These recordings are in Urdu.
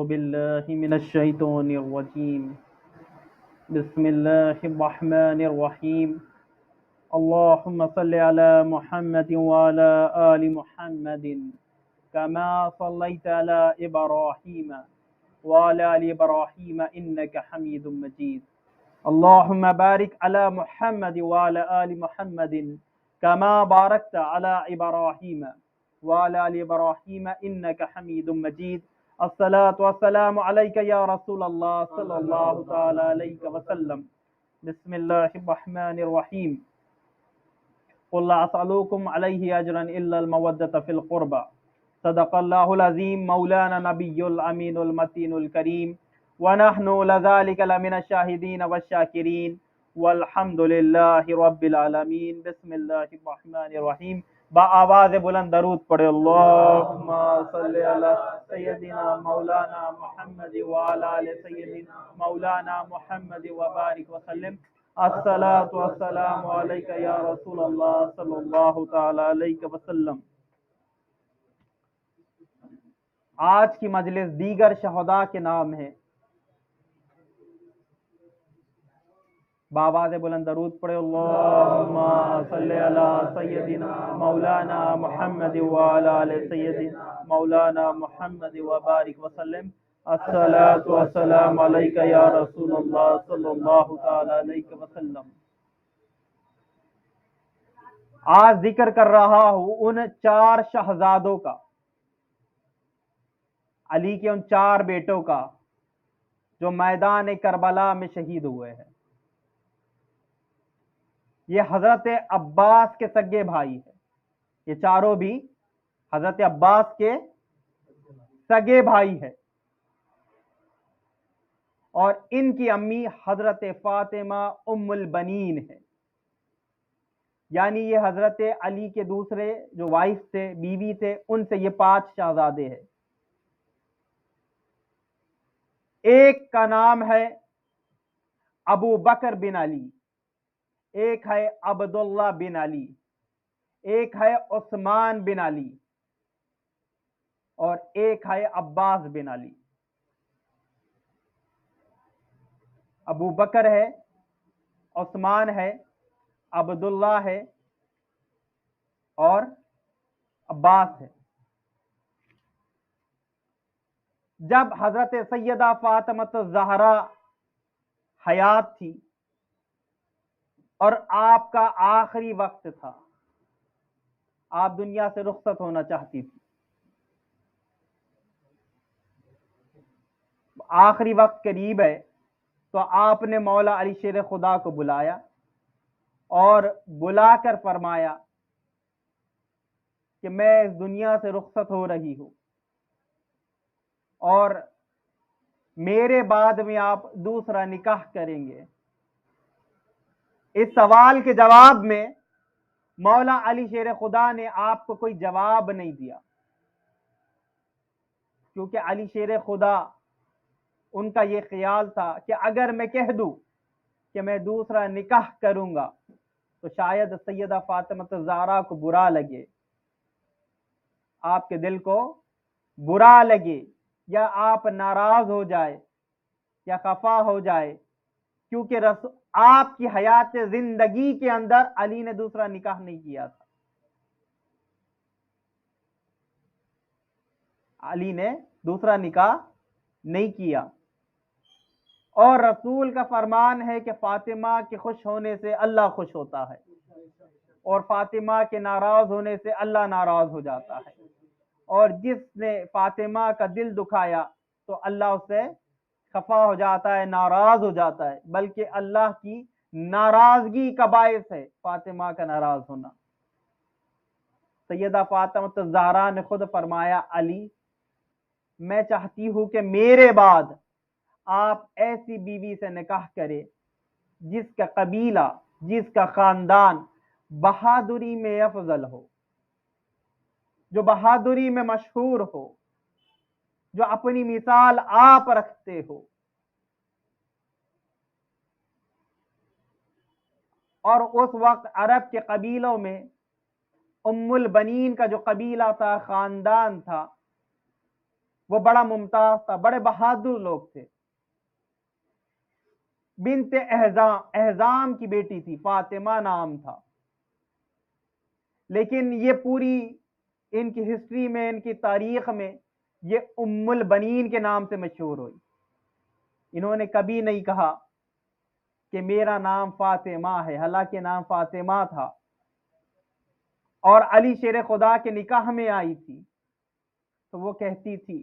بالله من الشيطان الرجيم. بسم الله الرحمن الرحيم. اللهم صل على محمد وعلى آل محمد كما صليت على إبراهيم وعلى آل إبراهيم إنك حميد مجيد. اللهم بارك على محمد وعلى آل محمد كما باركت على إبراهيم وعلى آل إبراهيم إنك حميد مجيد. الصلاة والسلام عليك يا رسول الله صلى الله تعالى عليه وسلم. بسم الله الرحمن الرحيم. قل لا أسألكم عليه أجرا إلا المودة في القربى. صدق الله العظيم. مولانا نبي الأمين المتين الكريم، ونحن لذلك لمن الشاهدين والشاكرين، والحمد للہ رب العالمین. بسم اللہ الرحمن الرحیم. بآواز بلند درود پڑھے. اللہم صلی علی سیدنا مولانا محمد وعلی آل سیدنا مولانا محمد وبارک وسلم. الصلاۃ والسلام علیک یا رسول اللہ صلی اللہ تعالی علیہ وسلم. آج کی مجلس دیگر شہداء کے نام ہے. بآواز بلند درود پڑھے. اللہم صلی علی سیدنا مولانا محمد وعلی آل سیدنا مولانا محمد وبارک وسلم. الصلاۃ والسلام علیک یا رسول اللہ صلی اللہ تعالی علیہ وسلم. آج ذکر کر رہا ہوں ان 4 شہزادوں کا، علی کے ان 4 بیٹوں کا جو میدان کربلا میں شہید ہوئے ہیں. یہ حضرت عباس کے سگے بھائی ہیں. یہ چاروں بھی حضرت عباس کے سگے بھائی ہیں، اور ان کی امی حضرت فاطمہ ام البنین ہے. یعنی یہ حضرت علی کے دوسرے جو وائف تھے، بیوی تھے، ان سے یہ 5 شہزادے ہیں. ایک کا نام ہے ابو بکر بن علی، ایک ہے عبداللہ بن علی، ایک ہے عثمان بن علی، اور ایک ہے عباس بن علی. ابو بکر ہے، عثمان ہے، عبداللہ ہے، اور عباس ہے. جب حضرت سیدہ فاطمہ الزہرا حیات تھی اور آپ کا آخری وقت تھا، آپ دنیا سے رخصت ہونا چاہتی تھی، آخری وقت قریب ہے، تو آپ نے مولا علی شیر خدا کو بلایا اور بلا کر فرمایا کہ میں اس دنیا سے رخصت ہو رہی ہوں، اور میرے بعد میں آپ دوسرا نکاح کریں گے. اس سوال کے جواب میں مولا علی شیر خدا نے آپ کو کوئی جواب نہیں دیا، کیونکہ علی شیر خدا ان کا یہ خیال تھا کہ اگر میں کہہ دوں کہ میں دوسرا نکاح کروں گا تو شاید سیدہ فاطمہ الزہرا کو برا لگے، آپ کے دل کو برا لگے، یا آپ ناراض ہو جائے یا خفا ہو جائے، کیونکہ آپ کی حیات زندگی کے اندر علی نے دوسرا نکاح نہیں کیا تھا. علی نے دوسرا نکاح نہیں کیا، اور رسول کا فرمان ہے کہ فاطمہ کے خوش ہونے سے اللہ خوش ہوتا ہے، اور فاطمہ کے ناراض ہونے سے اللہ ناراض ہو جاتا ہے، اور جس نے فاطمہ کا دل دکھایا تو اللہ اس سے خفا ہو جاتا ہے، ناراض ہو جاتا ہے، بلکہ اللہ کی ناراضگی کا باعث ہے فاطمہ کا ناراض ہونا. سیدہ فاطمہ الزہرا نے خود فرمایا، علی میں چاہتی ہوں کہ میرے بعد آپ ایسی بیوی سے نکاح کرے جس کا قبیلہ، جس کا خاندان بہادری میں افضل ہو، جو بہادری میں مشہور ہو، جو اپنی مثال آپ رکھتے ہو. اور اس وقت عرب کے قبیلوں میں ام البنین کا جو قبیلہ تھا، خاندان تھا، وہ بڑا ممتاز تھا، بڑے بہادر لوگ تھے۔ بنت احزام کی بیٹی تھی، فاطمہ نام تھا، لیکن یہ پوری ان کی ہسٹری میں، ان کی تاریخ میں یہ ام البنین کے نام سے مشہور ہوئی۔ انہوں نے کبھی نہیں کہا کہ میرا نام فاطمہ ہے، حالانکہ نام فاطمہ تھا، اور علی شیر خدا کے نکاح میں آئی تھی تو وہ کہتی تھی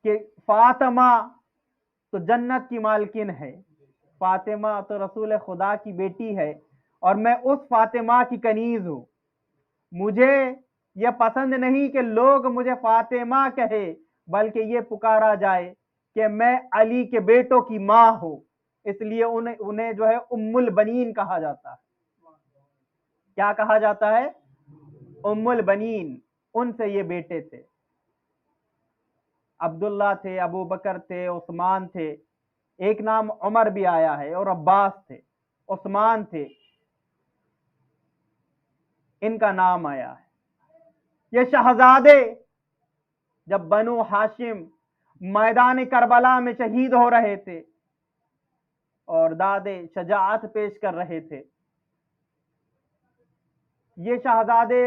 کہ فاطمہ تو جنت کی مالکن ہے، فاطمہ تو رسول خدا کی بیٹی ہے، اور میں اس فاطمہ کی کنیز ہوں۔ مجھے یہ پسند نہیں کہ لوگ مجھے فاطمہ کہے، بلکہ یہ پکارا جائے کہ میں علی کے بیٹوں کی ماں ہوں، اس لیے انہیں جو ہے ام البنین کہا جاتا ہے۔ کیا کہا جاتا ہے؟ ام البنین۔ ان سے یہ بیٹے تھے، عبداللہ تھے، ابو بکر تھے، عثمان تھے، ایک نام عمر بھی آیا ہے، اور عباس تھے، عثمان تھے، ان کا نام آیا ہے۔ یہ شہزادے جب بنو ہاشم میدان کربلا میں شہید ہو رہے تھے اور دادے شجاعت پیش کر رہے تھے، یہ شہزادے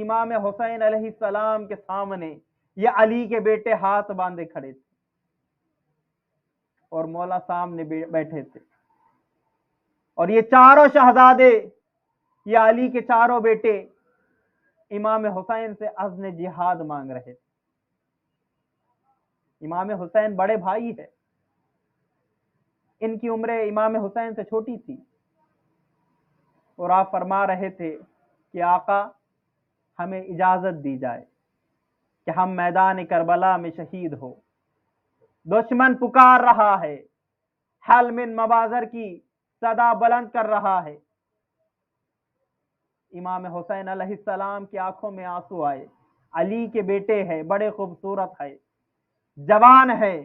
امام حسین علیہ السلام کے سامنے یہ علی کے بیٹے ہاتھ باندھے کھڑے تھے، اور مولا سامنے بیٹھے تھے، اور یہ چاروں شہزادے، یہ علی کے چاروں بیٹے امام حسین سے عزم جہاد مانگ رہے تھے۔ امام حسین بڑے بھائی ہے، ان کی عمر امام حسین سے چھوٹی تھی، اور آپ فرما رہے تھے کہ آقا ہمیں اجازت دی جائے کہ ہم میدان کربلا میں شہید ہو، دشمن پکار رہا ہے، حل من مبازر کی صدا بلند کر رہا ہے۔ امام حسین علیہ السلام کی آنکھوں میں آنسو آئے، علی کے بیٹے ہیں، بڑے خوبصورت ہے، جوان ہے،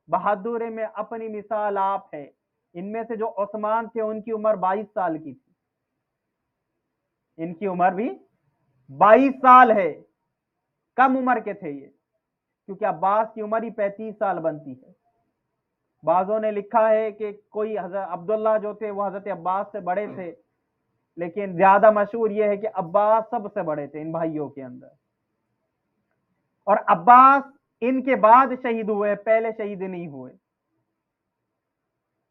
بہادری میں اپنی مثال آپ ہے۔ ان میں سے جو عثمان تھے ان کی عمر 22 سال کی تھی، ان کی عمر بھی 22 سال ہے، کم عمر کے تھے یہ، کیونکہ عباس کی عمر ہی 35 سال بنتی ہے۔ بعضوں نے لکھا ہے کہ کوئی حضرت عبداللہ جو تھے وہ حضرت عباس سے بڑے تھے، لیکن زیادہ مشہور یہ ہے کہ عباس سب سے بڑے تھے ان بھائیوں کے اندر، اور عباس ان کے بعد شہید ہوئے، پہلے شہید نہیں ہوئے۔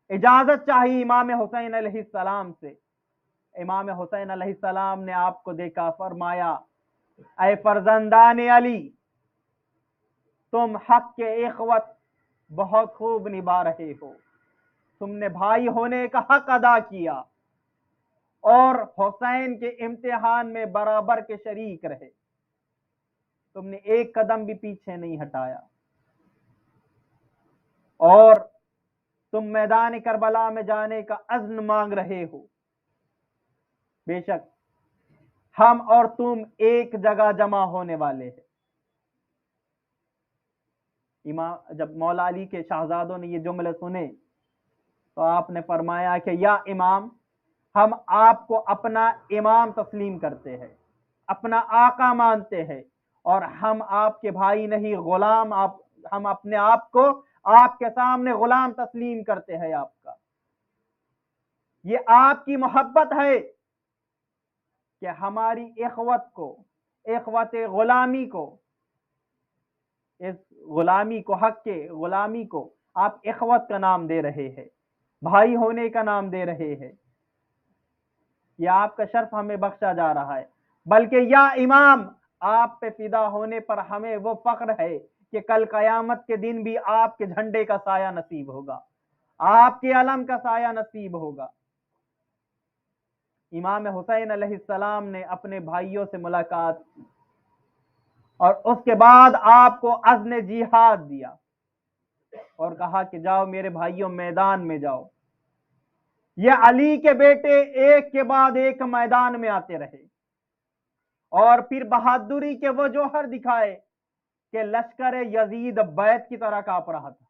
اجازت چاہی امام حسین علیہ السلام سے، امام حسین علیہ السلام نے آپ کو دیکھا، فرمایا اے فرزندان علی، تم حق کے اخوت بہت خوب نبھا رہے ہو، تم نے بھائی ہونے کا حق ادا کیا، اور حسین کے امتحان میں برابر کے شریک رہے، تم نے ایک قدم بھی پیچھے نہیں ہٹایا، اور تم میدان کربلا میں جانے کا عزم مانگ رہے ہو۔ بے شک ہم اور تم ایک جگہ جمع ہونے والے ہیں۔ جب مولا علی کے شہزادوں نے یہ جملے سنے تو آپ نے فرمایا کہ یا امام، ہم آپ کو اپنا امام تسلیم کرتے ہیں، اپنا آقا مانتے ہیں، اور ہم آپ کے بھائی نہیں غلام، ہم اپنے آپ کو آپ کے سامنے غلام تسلیم کرتے ہیں آپ کا۔ یہ آپ کی محبت ہے کہ ہماری اخوت کو، اخوت غلامی کو، اس غلامی کو، حق کے غلامی کو آپ اخوت کا نام دے رہے ہیں، بھائی ہونے کا نام دے رہے ہیں، یہ آپ کا شرف ہمیں بخشا جا رہا ہے، بلکہ یا امام، آپ پہ فدا ہونے پر ہمیں وہ فخر ہے کہ کل قیامت کے دن بھی آپ کے جھنڈے کا سایہ نصیب ہوگا، آپ کے علم کا سایہ نصیب ہوگا۔ امام حسین علیہ السلام نے اپنے بھائیوں سے ملاقات کی، اور اس کے بعد آپ کو عزم جہاد دیا، اور کہا کہ جاؤ میرے بھائیوں، میدان میں جاؤ۔ یہ علی کے بیٹے ایک کے بعد ایک میدان میں آتے رہے، اور پھر بہادری کے وہ جوہر دکھائے کہ لشکر یزید بیت کی طرح کانپ رہا تھا،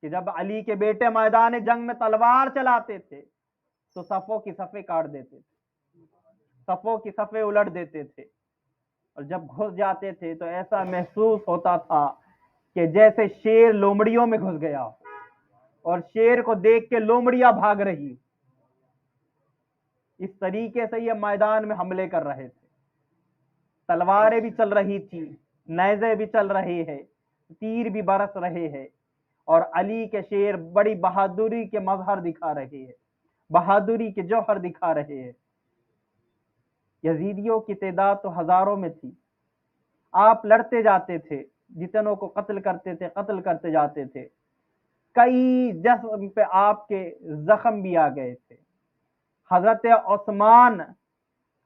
کہ جب علی کے بیٹے میدان جنگ میں تلوار چلاتے تھے تو صفوں کی صفیں کاٹ دیتے تھے، صفوں کی صفیں الٹ دیتے تھے، اور جب گھس جاتے تھے تو ایسا محسوس ہوتا تھا کہ جیسے شیر لومڑیوں میں گھس گیا اور شیر کو دیکھ کے لومڑیاں بھاگ رہی. اس طریقے سے یہ میدان میں حملے کر رہے تھے. تلواریں بھی چل رہی تھی، نیزے بھی چل رہے ہیں، تیر بھی برس رہے ہیں، اور علی کے شیر بڑی بہادری کے مظہر دکھا رہے ہیں، بہادری کے جوہر دکھا رہے ہیں. یزیدیوں کی تعداد تو ہزاروں میں تھی. آپ لڑتے جاتے تھے، جتنوں کو قتل کرتے تھے قتل کرتے جاتے تھے. کئی جسم پہ آپ کے زخم بھی آ گئے تھے. حضرت عثمان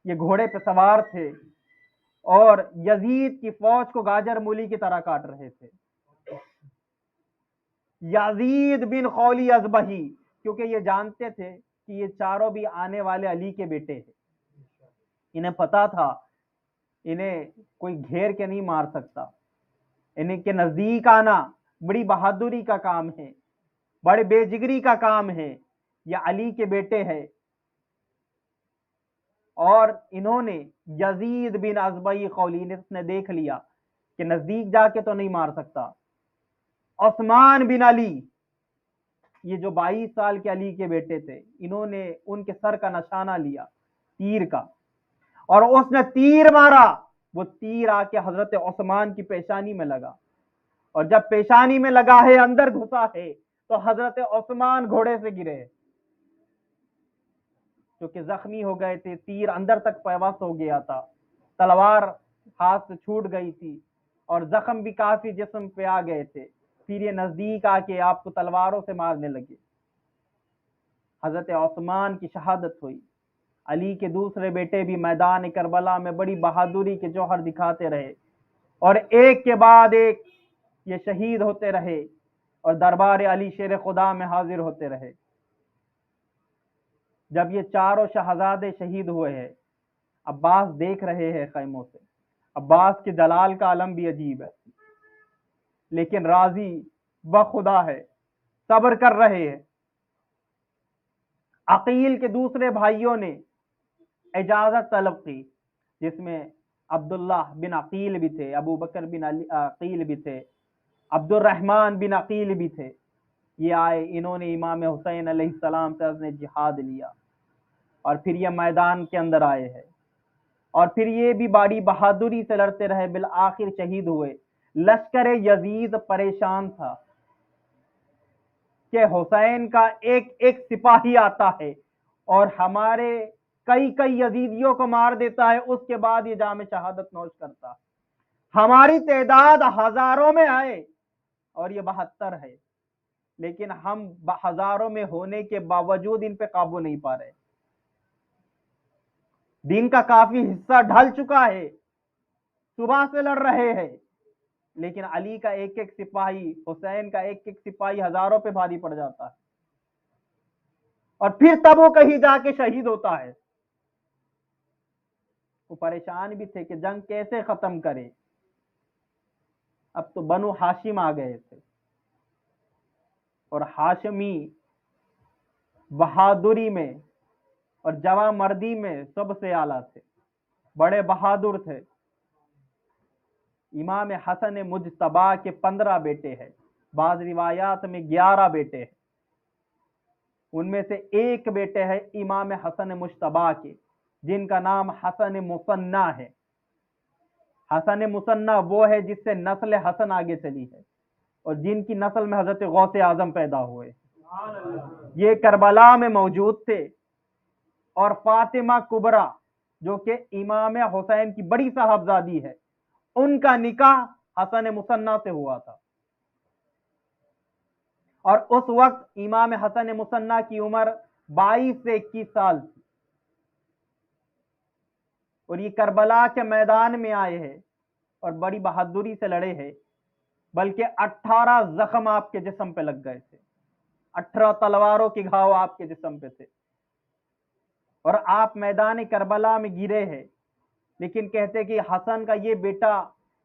یہ گھوڑے پہ سوار تھے اور یزید کی فوج کو گاجر مولی کی طرح کاٹ رہے تھے. یزید بن خولی ازبہی، کیونکہ یہ جانتے تھے کہ یہ چاروں بھی آنے والے علی کے بیٹے ہیں. انہیں پتا تھا انہیں کوئی گھیر کے نہیں مار سکتا. انہیں کے نزدیک آنا بڑی بہادری کا کام ہے، بڑے بے جگری کا کام ہے. یہ علی کے بیٹے ہیں اور انہوں نے یزید بن ازبہی خولی نے دیکھ لیا کہ نزدیک جا کے تو نہیں مار سکتا. عثمان بن علی، یہ جو 22 سال کے علی کے بیٹے تھے، انہوں نے ان کے سر کا نشانہ لیا تیر کا، اور اس نے تیر مارا. وہ تیر آ کے حضرت عثمان کی پیشانی میں لگا، اور جب پیشانی میں لگا ہے، اندر گھسا ہے، تو حضرت عثمان گھوڑے سے گرے کیونکہ زخمی ہو گئے تھے. تیر اندر تک پیوست ہو گیا تھا، تلوار ہاتھ سے چھوٹ گئی تھی، اور زخم بھی کافی جسم پہ آ گئے تھے. پھر یہ نزدیک آ کے آپ کو تلواروں سے مارنے لگے. حضرت عثمان کی شہادت ہوئی. علی کے دوسرے بیٹے بھی میدان کربلا میں بڑی بہادری کے جوہر دکھاتے رہے، اور ایک کے بعد ایک یہ شہید ہوتے رہے اور دربار علی شیر خدا میں حاضر ہوتے رہے. جب یہ چاروں شہزادے شہید ہوئے ہیں، عباس دیکھ رہے ہیں خیموں سے. عباس کے جلال کا عالم بھی عجیب ہے، لیکن راضی بخدا ہے، صبر کر رہے ہیں. عقیل کے دوسرے بھائیوں نے اجازت طلب کی، جس میں عبداللہ بن عقیل بھی تھے، ابو بکر بن عقیل بھی تھے، عبد الرحمن بن عقیل بھی تھے. یہ آئے، انہوں نے امام حسین علیہ السلام سے جہاد لیا، اور پھر یہ میدان کے اندر آئے ہیں، اور پھر یہ بھی بڑی بہادری سے لڑتے رہے، بالآخر شہید ہوئے. لشکر یزید پریشان تھا کہ حسین کا ایک ایک سپاہی آتا ہے اور ہمارے کئی کئی یزیدیوں کو مار دیتا ہے، اس کے بعد یہ جام شہادت نوش کرتا. ہماری تعداد ہزاروں میں آئے اور یہ 72 ہے، لیکن ہم ہزاروں میں ہونے کے باوجود ان پہ قابو نہیں پا رہے. دن کا کافی حصہ ڈھل چکا ہے، صبح سے لڑ رہے ہیں، لیکن علی کا ایک ایک سپاہی، حسین کا ایک ایک سپاہی ہزاروں پہ بھاری پڑ جاتا ہے، اور پھر تب وہ کہیں جا کے شہید ہوتا ہے. وہ پریشان بھی تھے کہ جنگ کیسے ختم کرے. اب تو بنو ہاشم آ گئے تھے، اور ہاشمی بہادری میں اور جواں مردی میں سب سے اعلیٰ تھے، بڑے بہادر تھے. امام حسن مجتبی کے 15 بیٹے ہیں، بعض روایات میں 11 بیٹے ہیں. ان میں سے ایک بیٹے ہے امام حسن مجتبی کے، جن کا نام حسن مصنع ہے. حسن مصنع وہ ہے جس سے نسل حسن آگے چلی ہے، اور جن کی نسل میں حضرت غوث اعظم پیدا ہوئے. یہ کربلا میں موجود تھے، اور فاطمہ کبریٰ جو کہ امام حسین کی بڑی صاحبزادی ہے، ان کا نکاح حسن مصنع سے ہوا تھا. اور اس وقت امام حسن مصنع کی عمر 22 سے 21 سال تھی، اور یہ کربلا کے میدان میں آئے ہیں اور بڑی بہادری سے لڑے ہیں. بلکہ 18 زخم آپ کے جسم پہ لگ گئے تھے، 18 تلواروں کے گھاؤ آپ کے جسم پہ تھے، اور آپ میدان کربلا میں گرے ہیں. لیکن کہتے کہ حسن کا یہ بیٹا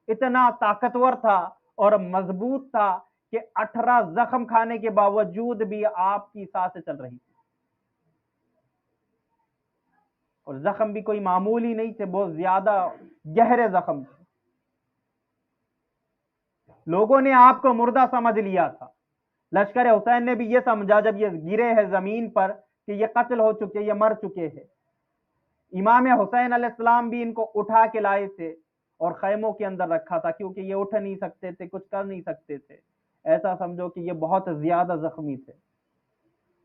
اتنا طاقتور تھا اور مضبوط تھا کہ 18 زخم کھانے کے باوجود بھی آپ کی سانسیں چل رہی تھی. اور زخم بھی کوئی معمولی نہیں تھے، بہت زیادہ گہرے زخم تھے. لوگوں نے آپ کو مردہ سمجھ لیا تھا. لشکر حسین نے بھی یہ سمجھا جب یہ گرے ہیں زمین پر کہ یہ قتل ہو چکے، یہ مر چکے ہیں. امام حسین علیہ السلام بھی ان کو اٹھا کے لائے تھے اور خیموں کے اندر رکھا تھا، کیونکہ یہ اٹھ نہیں سکتے تھے، کچھ کر نہیں سکتے تھے. ایسا سمجھو کہ یہ بہت زیادہ زخمی تھے.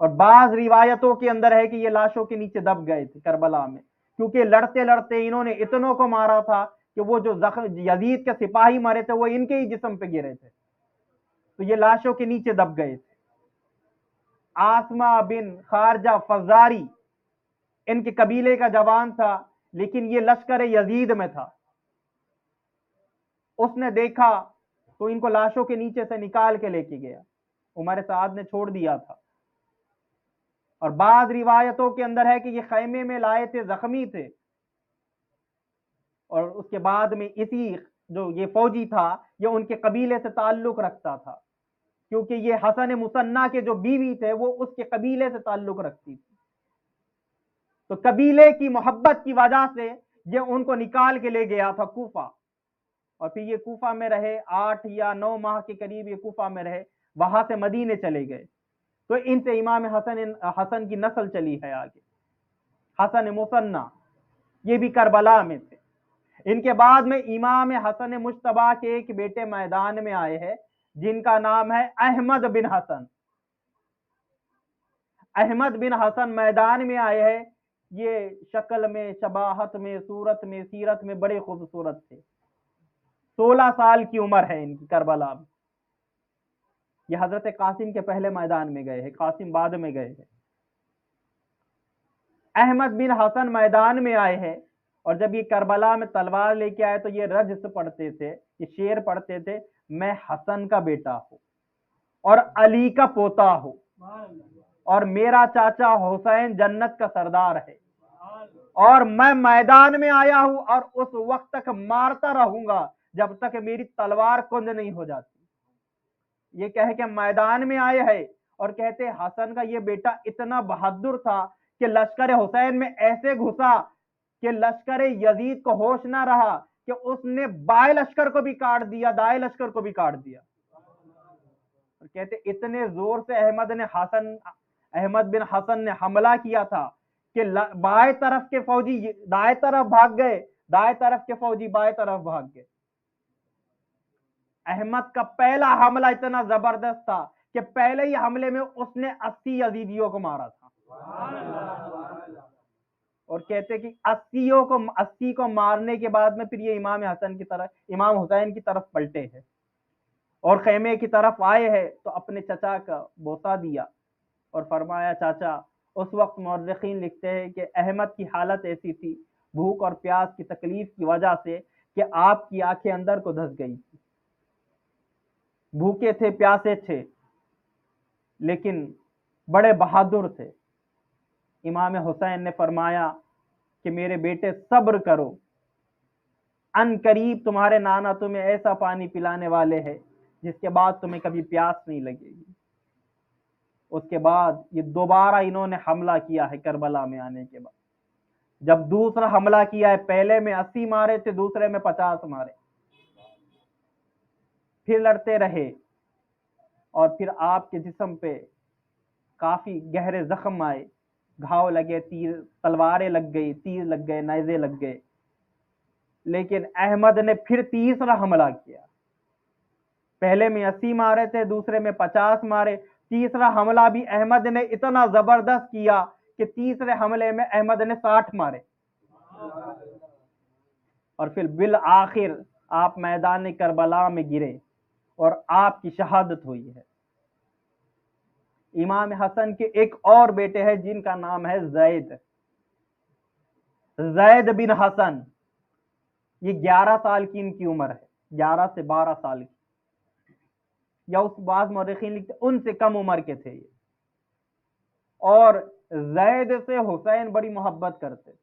اور بعض روایتوں کے اندر ہے کہ یہ لاشوں کے نیچے دب گئے تھے کربلا میں، کیونکہ لڑتے لڑتے انہوں نے اتنوں کو مارا تھا کہ وہ جو یزید کے سپاہی مرے تھے وہ ان کے ہی جسم پہ گرے تھے، تو یہ لاشوں کے نیچے دب گئے تھے. آسما بن خارجہ فزاری ان کے قبیلے کا جوان تھا، لیکن یہ لشکر یزید میں تھا. اس نے دیکھا تو ان کو لاشوں کے نیچے سے نکال کے لے کے گیا. عمر سعد نے چھوڑ دیا تھا. اور بعض روایتوں کے اندر ہے کہ یہ خیمے میں لائے تھے، زخمی تھے، اور اس کے بعد میں اسی جو یہ فوجی تھا یہ ان کے قبیلے سے تعلق رکھتا تھا، کیونکہ یہ حسن مصنع کے جو بیوی تھے وہ اس کے قبیلے سے تعلق رکھتی تھی. تو قبیلے کی محبت کی وجہ سے یہ ان کو نکال کے لے گیا تھا کوفہ، اور پھر یہ کوفہ میں رہے 8 یا 9 ماہ کے قریب یہ کوفہ میں رہے. وہاں سے مدینے چلے گئے. تو ان سے امام حسن کی نسل چلی ہے آگے. حسن مصنع یہ بھی کربلا میں تھے. ان کے بعد میں امام حسن مجتبیٰ کے ایک بیٹے میدان میں آئے ہیں جن کا نام ہے احمد بن حسن. احمد بن حسن میدان میں آئے ہیں. یہ شکل میں، شباہت میں، صورت میں، سیرت میں بڑے خوبصورت تھے. 16 سال کی عمر ہے ان کی کربلا میں. یہ حضرت قاسم کے پہلے میدان میں گئے ہیں، قاسم بعد میں گئے ہیں. احمد بن حسن میدان میں آئے ہیں، اور جب یہ کربلا میں تلوار لے کے آئے تو یہ رجس پڑھتے تھے، یہ شعر پڑھتے تھے: میں حسن کا بیٹا ہوں اور علی کا پوتا ہوں، اور میرا چاچا حسین جنت کا سردار ہے، اور میں میدان میں آیا ہوں اور اس وقت تک مارتا رہوں گا جب تک میری تلوار کند نہیں ہو جاتی. یہ کہہ کے میدان میں آئے ہیں اور کہتے حسن کا یہ بیٹا اتنا بہادر تھا کہ لشکر حسین میں ایسے گھسا کہ لشکر یزید کو ہوش نہ رہا کہ اس نے بائیں لشکر کو بھی کاٹ دیا، دائیں لشکر کو بھی کاٹ دیا. اور کہتے اتنے زور سے احمد بن حسن نے حملہ کیا تھا کہ بائیں طرف کے فوجی دائیں طرف بھاگ گئے، دائیں طرف کے فوجی بائیں طرف بھاگ گئے. احمد کا پہلا حملہ اتنا زبردست تھا کہ پہلے ہی حملے میں اس نے 80 یزیدیوں کو مارا تھا. اور کہتے کہ 80 کو مارنے کے بعد میں پھر یہ امام حسین کی طرف پلٹے ہیں اور خیمے کی طرف آئے ہیں تو اپنے چچا کا بوسہ دیا اور فرمایا چاچا. اس وقت مورخین لکھتے ہیں کہ احمد کی حالت ایسی تھی بھوک اور پیاس کی تکلیف کی وجہ سے کہ آپ کی آنکھیں اندر کو دھس گئی تھی. بھوکے تھے، پیاسے تھے، لیکن بڑے بہادر تھے. امام حسین نے فرمایا کہ میرے بیٹے صبر کرو، ان قریب تمہارے نانا تمہیں ایسا پانی پلانے والے ہیں جس کے بعد تمہیں کبھی پیاس نہیں لگے گی. اس کے بعد یہ دوبارہ انہوں نے حملہ کیا ہے کربلا میں آنے کے بعد. جب دوسرا حملہ کیا ہے، پہلے میں 80 مارے تھے، دوسرے میں 50 مارے. پھر لڑتے رہے اور پھر آپ کے جسم پہ کافی گہرے زخم آئے، گھاؤ لگے، تلواریں لگ گئی، تیر لگ گئے، نیزے لگ گئے. لیکن احمد نے پھر تیسرا حملہ کیا. پہلے میں 80 مارے تھے، دوسرے میں 50 مارے. تیسرا حملہ بھی احمد نے اتنا زبردست کیا کہ تیسرے حملے میں احمد نے 60 مارے. اور پھر بالآخر آپ میدان کربلا میں گرے اور آپ کی شہادت ہوئی ہے. امام حسن کے ایک اور بیٹے ہیں جن کا نام ہے زید بن حسن. یہ 11 سال کی ان کی عمر ہے، 11 سے 12 سال کی، یا اس بعض مورخین لکھتے ان سے کم عمر کے تھے یہ. اور زید سے حسین بڑی محبت کرتے تھے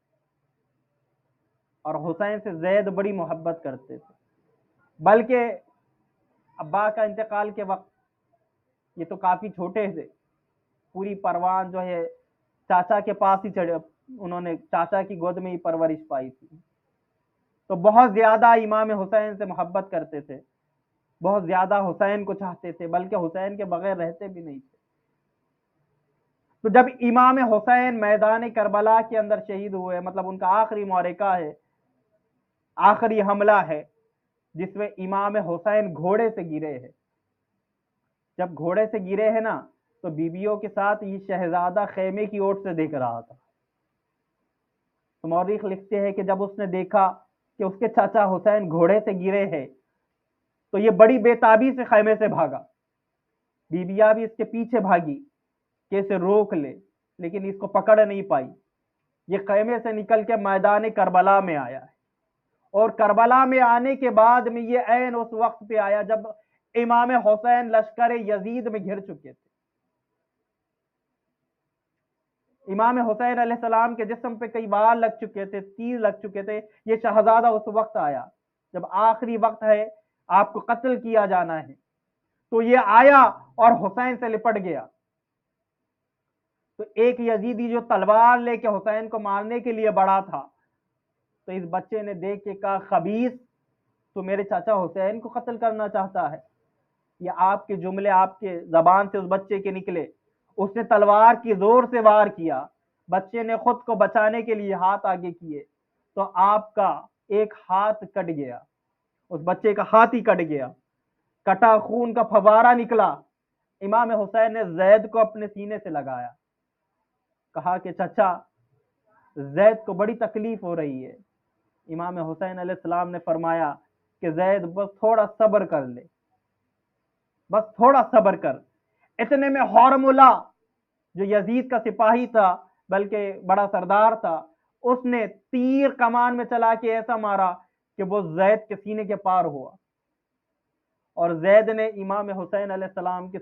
اور حسین سے زید بڑی محبت کرتے تھے. بلکہ ابا کا انتقال کے وقت یہ تو کافی چھوٹے تھے، پوری پروان جو ہے چاچا کے پاس ہی انہوں نے چاچا کی گود میں ہی پرورش پائی تھی، تو بہت زیادہ امام حسین سے محبت کرتے تھے، بہت زیادہ حسین کو چاہتے تھے، بلکہ حسین کے بغیر رہتے بھی نہیں تھے۔ تو جب امام حسین میدان کربلا کے اندر شہید ہوئے، مطلب ان کا آخری معرکہ ہے، آخری حملہ ہے جس میں امام حسین گھوڑے سے گرے ہیں، جب گھوڑے سے گرے ہیں نا تو بیویوں کے ساتھ یہ شہزادہ خیمے کی اوٹ سے دیکھ رہا تھا۔ تو مورخ لکھتے ہیں کہ جب اس نے دیکھا کہ اس کے چاچا حسین گھوڑے سے گرے ہیں تو یہ بڑی بے تابی سے خیمے سے بھاگا، بیویاں بھی اس کے پیچھے بھاگی کہ اسے روک لے، لیکن اس کو پکڑ نہیں پائی۔ یہ خیمے سے نکل کے میدان کربلا میں آیا ہے، اور کربلا میں آنے کے بعد میں یہ عین اس وقت پہ آیا جب امام حسین لشکر یزید میں گھر چکے تھے۔ امام حسین علیہ السلام کے جسم پہ کئی وار لگ چکے تھے، تیر لگ چکے تھے، یہ شہزادہ اس وقت آیا جب آخری وقت ہے، آپ کو قتل کیا جانا ہے، تو یہ آیا اور حسین سے لپٹ گیا۔ تو ایک یزیدی جو تلوار لے کے حسین کو مارنے کے لیے بڑا تھا، تو اس بچے نے دیکھ کے کہا خبیث، تو میرے چاچا حسین کو قتل کرنا چاہتا ہے۔ یہ آپ کے جملے آپ کے زبان سے اس بچے کے نکلے۔ اس نے تلوار کی زور سے وار کیا، بچے نے خود کو بچانے کے لیے ہاتھ آگے کیے تو آپ کا ایک ہاتھ کٹ گیا، اس بچے کا ہاتھ ہی کٹ گیا، کٹا خون کا فوارہ نکلا۔ امام حسین نے زید کو اپنے سینے سے لگایا، کہا کہ چچا زید کو بڑی تکلیف ہو رہی ہے۔ امام حسین علیہ السلام نے فرمایا کہ زید بس تھوڑا صبر کر لے، بس تھوڑا صبر کر۔ اتنے میں حرملہ جو یزید کا سپاہی تھا بلکہ بڑا سردار تھا، اس نے تیر کمان میں چلا کے ایسا مارا کہ وہ زید کے سینے کے پار ہوا، اور زید نے امام حسین علیہ السلام کے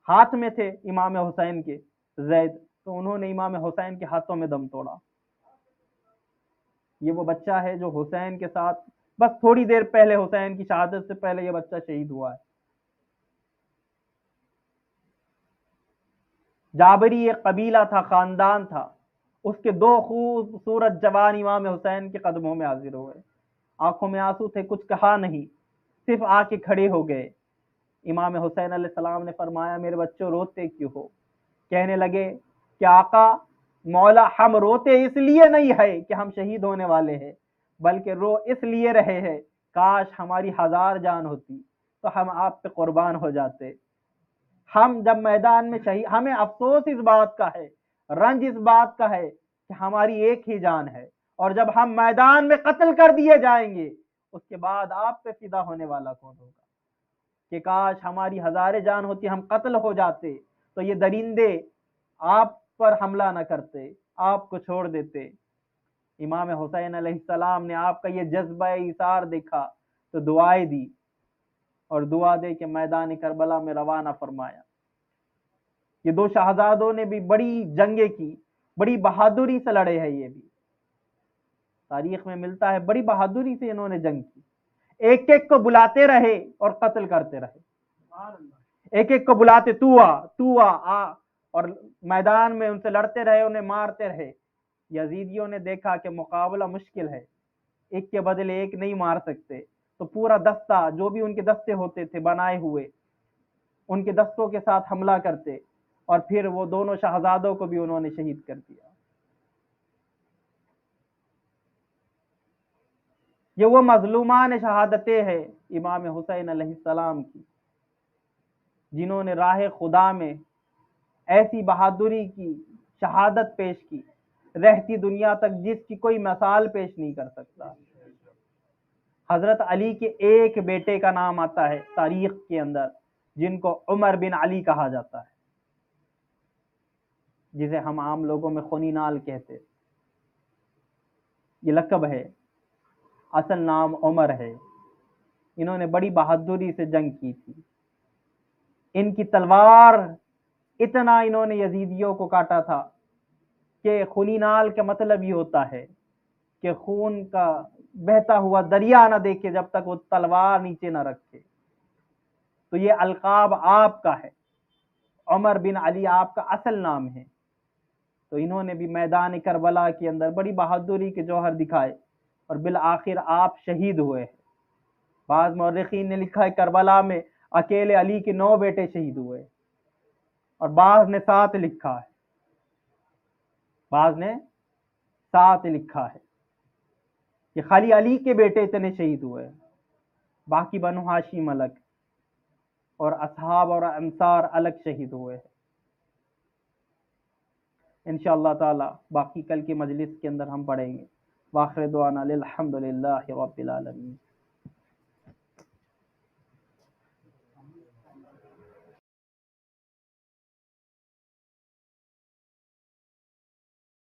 ہاتھ میں تھے امام حسین کے زید، تو انہوں نے امام حسین کے ہاتھوں میں دم توڑا۔ یہ وہ بچہ ہے جو حسین کے ساتھ بس تھوڑی دیر پہلے، حسین کی شہادت سے پہلے یہ بچہ شہید ہوا ہے۔ جابری ایک قبیلہ تھا، خاندان تھا، اس کے دو خوبصورت جوان امام حسین کے قدموں میں حاضر ہوئے، آنکھوں میں آنسو تھے، کچھ کہا نہیں، صرف آ کے کھڑے ہو گئے۔ امام حسین علیہ السلام نے فرمایا میرے بچوں روتے کیوں ہو؟ کہنے لگے کہ آقا مولا، ہم روتے اس لیے نہیں ہے کہ ہم شہید ہونے والے ہیں، بلکہ رو اس لیے رہے ہیں کاش ہماری 1000 جان ہوتی تو ہم آپ پہ قربان ہو جاتے۔ ہم جب میدان میں شہید، ہمیں افسوس اس بات کا ہے، رنج اس بات کا ہے کہ ہماری ایک ہی جان ہے، اور جب ہم میدان میں قتل کر دیے جائیں گے اس کے بعد آپ پہ فدا ہونے والا کون ہوگا؟ کہ کاش ہماری 1000 جان ہوتی، ہم قتل ہو جاتے تو یہ درندے آپ پر حملہ نہ کرتے، آپ کو چھوڑ دیتے۔ امام حسین علیہ السلام نے آپ کا یہ جذبہ ایثار دیکھا تو دعائیں دی، اور دعا دے کے میدان کربلا میں روانہ فرمایا۔ یہ دو شہزادوں نے بھی بڑی جنگیں کی، بڑی بہادری سے لڑے ہیں، یہ بھی تاریخ میں ملتا ہے، بڑی بہادری سے انہوں نے جنگ کی، ایک ایک کو بلاتے رہے اور قتل کرتے رہے، ایک ایک کو بلاتے تو آ تو آ، اور میدان میں ان سے لڑتے رہے، انہیں مارتے رہے۔ یزیدیوں نے دیکھا کہ مقابلہ مشکل ہے، ایک کے بدلے ایک نہیں مار سکتے، تو پورا دستہ جو بھی ان کے دستے ہوتے تھے بنائے ہوئے، ان کے دستوں کے ساتھ حملہ کرتے، اور پھر وہ دونوں شہزادوں کو بھی انہوں نے شہید کر دیا۔ یہ وہ مظلومان شہادتیں ہیں امام حسین علیہ السلام کی، جنہوں نے راہ خدا میں ایسی بہادری کی شہادت پیش کی، رہتی دنیا تک جس کی کوئی مثال پیش نہیں کر سکتا۔ حضرت علی کے ایک بیٹے کا نام آتا ہے تاریخ کے اندر، جن کو عمر بن علی کہا جاتا ہے، جسے ہم عام لوگوں میں خونی نال کہتے، یہ لقب ہے، اصل نام عمر ہے۔ انہوں نے بڑی بہادری سے جنگ کی تھی، ان کی تلوار اتنا انہوں نے یزیدیوں کو کاٹا تھا کہ خونی نال کا مطلب یہ ہوتا ہے کہ خون کا بہتا ہوا دریا نہ دیکھے جب تک وہ تلوار نیچے نہ رکھے۔ تو یہ القاب آپ کا ہے، عمر بن علی آپ کا اصل نام ہے۔ تو انہوں نے بھی میدان کربلا کے اندر بڑی بہادری کے جوہر دکھائے اور بالآخر آپ شہید ہوئے۔ بعض مورخین نے لکھا ہے کربلا میں اکیلے علی کے 9 بیٹے شہید ہوئے، اور بعض نے 7 لکھا ہے، بعض نے 7 لکھا ہے کہ خالی علی کے بیٹے اتنے شہید ہوئے، باقی بنو ہاشم الگ اور اصحاب اور انصار الگ شہید ہوئے۔ انشاءاللہ تعالی باقی کل کی مجلس کے اندر ہم پڑھیں گے۔ وآخر دعوانا الحمدللہ رب العالمین۔